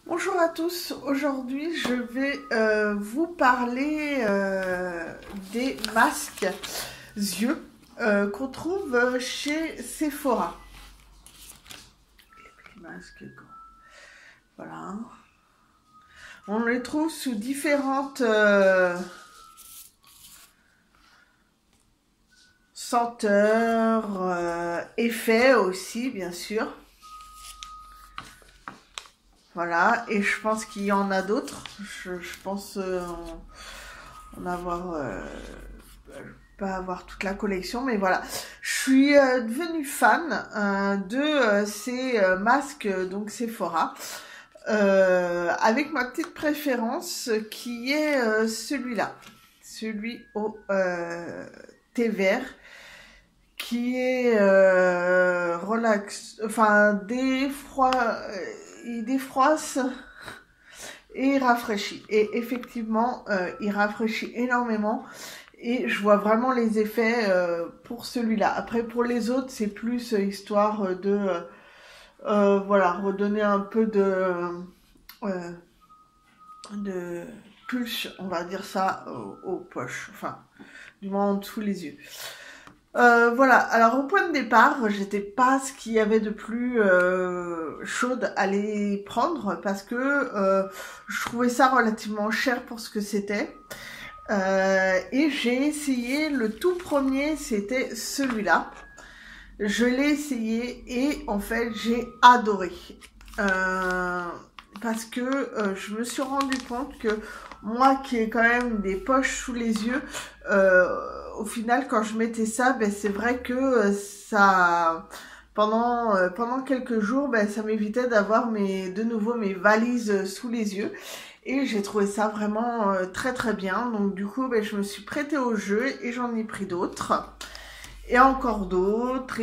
Bonjour à tous, aujourd'hui je vais vous parler des masques yeux qu'on trouve chez Sephora. Les masques, voilà. On les trouve sous différentes senteurs, effets aussi bien sûr. Voilà, et je pense qu'il y en a d'autres. Je pense en avoir, pas avoir toute la collection, mais voilà. Je suis devenue fan de ces masques, donc Sephora, avec ma petite préférence qui est celui-là, celui au thé vert, qui est relax, enfin il défroisse et il rafraîchit. Et effectivement, il rafraîchit énormément. Et je vois vraiment les effets pour celui-là. Après, pour les autres, c'est plus histoire de voilà, redonner un peu de pulse, on va dire ça, aux poches. Enfin, du moins en dessous les yeux. Voilà, alors au point de départ, j'étais pas ce qu'il y avait de plus chaude à les prendre parce que je trouvais ça relativement cher pour ce que c'était. Et j'ai essayé le tout premier, c'était celui-là. Je l'ai essayé et en fait j'ai adoré. Parce que je me suis rendu compte que moi qui ai quand même des poches sous les yeux, au final quand je mettais ça, ben, c'est vrai que ça pendant quelques jours, ben, ça m'évitait d'avoir de nouveau mes valises sous les yeux. Et j'ai trouvé ça vraiment très très bien. Donc du coup, ben, je me suis prêtée au jeu et j'en ai pris d'autres. Et encore d'autres,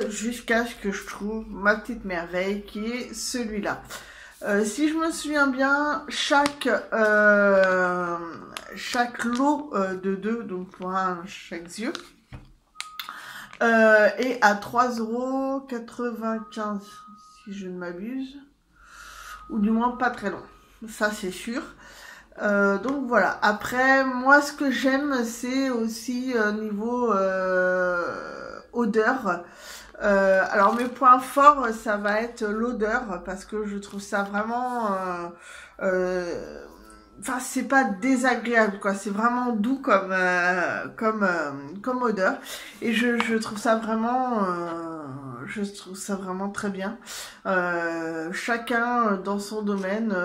jusqu'à ce que je trouve ma petite merveille qui est celui-là. Si je me souviens bien, chaque lot de deux, donc pour chaque yeux, est à 3,95 € si je ne m'abuse, ou du moins pas très long, ça c'est sûr. Donc voilà, après moi ce que j'aime c'est aussi niveau odeur. Alors mes points forts ça va être l'odeur parce que je trouve ça vraiment enfin c'est pas désagréable quoi, c'est vraiment doux comme odeur et je trouve ça vraiment très bien. Chacun dans son domaine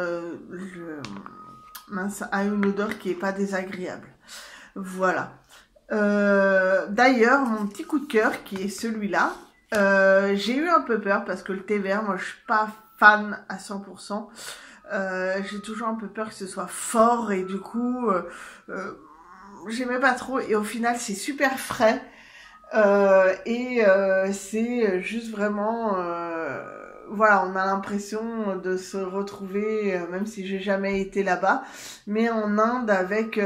mince, a une odeur qui est pas désagréable. Voilà. D'ailleurs, mon petit coup de cœur qui est celui-là, j'ai eu un peu peur parce que le thé vert, moi je suis pas fan à 100%. J'ai toujours un peu peur que ce soit fort et du coup, j'aimais pas trop et au final c'est super frais. C'est juste vraiment voilà, on a l'impression de se retrouver, même si j'ai jamais été là-bas, mais en Inde avec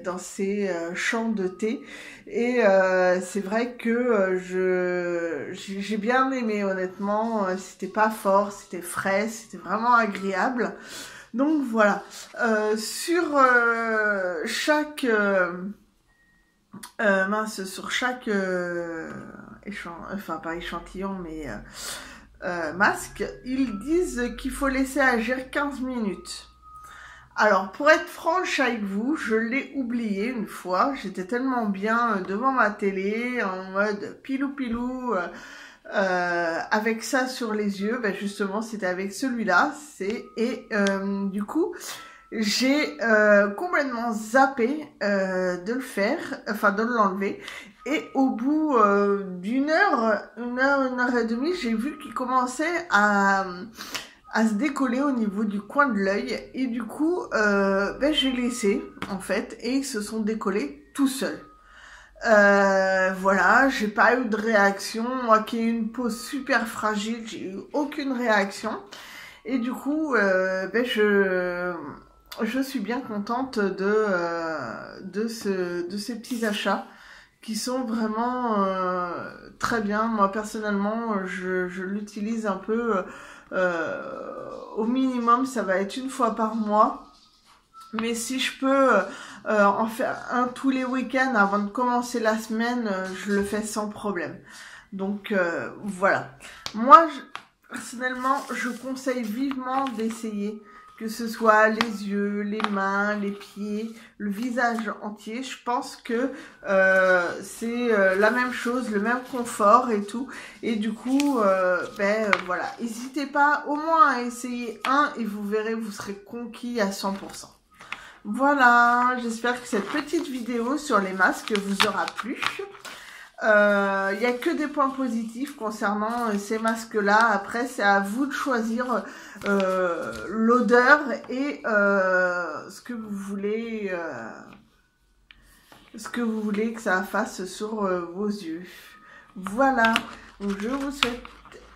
dans ces champs de thé. Et c'est vrai que j'ai bien aimé honnêtement. C'était pas fort, c'était frais, c'était vraiment agréable. Donc voilà. Sur chaque sur chaque enfin pas échantillon, mais masque, ils disent qu'il faut laisser agir 15 minutes. Alors, pour être franche avec vous, je l'ai oublié une fois. J'étais tellement bien devant ma télé, en mode pilou-pilou, avec ça sur les yeux. Ben justement, c'était avec celui-là. Du coup, j'ai complètement zappé de le faire, enfin de l'enlever. Et au bout d'une heure, une heure et demie, j'ai vu qu'il commençait à se décoller au niveau du coin de l'œil. Et du coup, ben, j'ai laissé, en fait, et ils se sont décollés tout seuls. Voilà, j'ai pas eu de réaction. Moi qui ai une peau super fragile, j'ai eu aucune réaction. Et du coup, ben, je suis bien contente de ces petits achats qui sont vraiment très bien. Moi personnellement, je l'utilise un peu Au minimum, ça va être une fois par mois. Mais si je peux en faire un tous les week-ends avant de commencer la semaine, je le fais sans problème. Donc voilà. Moi, personnellement, je conseille vivement d'essayer, que ce soit les yeux, les mains, les pieds, le visage entier. Je pense que c'est la même chose, le même confort et tout. Et du coup, voilà. N'hésitez pas au moins à essayer un et vous verrez, vous serez conquis à 100%. Voilà, j'espère que cette petite vidéo sur les masques vous aura plu. Il n'y a que des points positifs concernant ces masques-là. Après, c'est à vous de choisir l'odeur et ce que vous voulez que ça fasse sur vos yeux. Voilà, donc je vous souhaite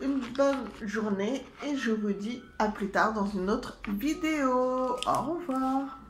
une bonne journée et je vous dis à plus tard dans une autre vidéo. Au revoir.